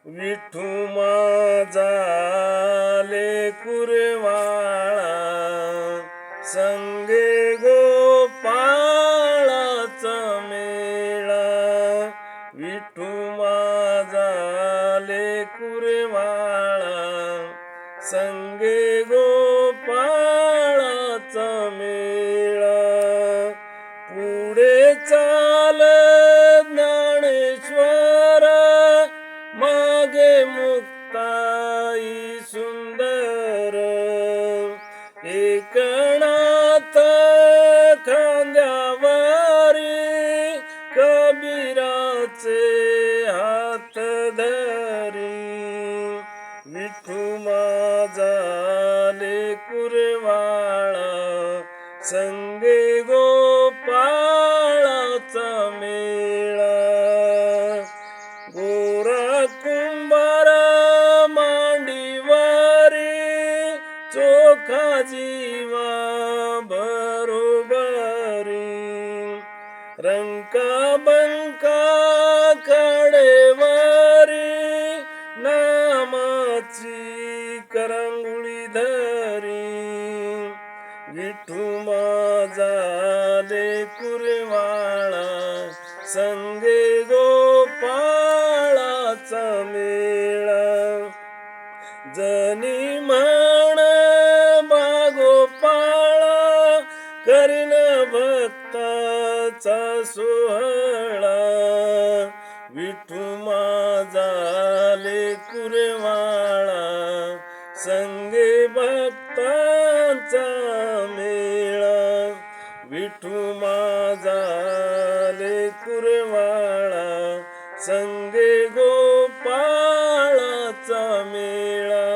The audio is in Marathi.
विठू माझा लेकुरवाळा संगे गोपाळाचा मेळा विठू माझा लेकुरवाळा संगे गोपाळाचा मेळा पुढे चाल ज्ञानेश्वर मागे मुक्ताई सुंदर एकनाथ खांद्यावरी कबीराचे हात धरी विठू माझा लेकुरवाळा संगे गोपाळाचा मेळा गोरा कुंभार मांडीवारी चोखा जीवा बरोबरी रंका बंका कडेवारी नामाची करंगुळी धरी विठू माझा लेकुरवाळा संगे गोपाळाचा मेळा जनी म्हण बागोपाळा करीन भक्ताचा सोहळा विठू माझा लेकुरवाळा संगे भक्तांचा मेळा विठू माझा लेकुरवाळा संगे गोपाळाचा मेळा।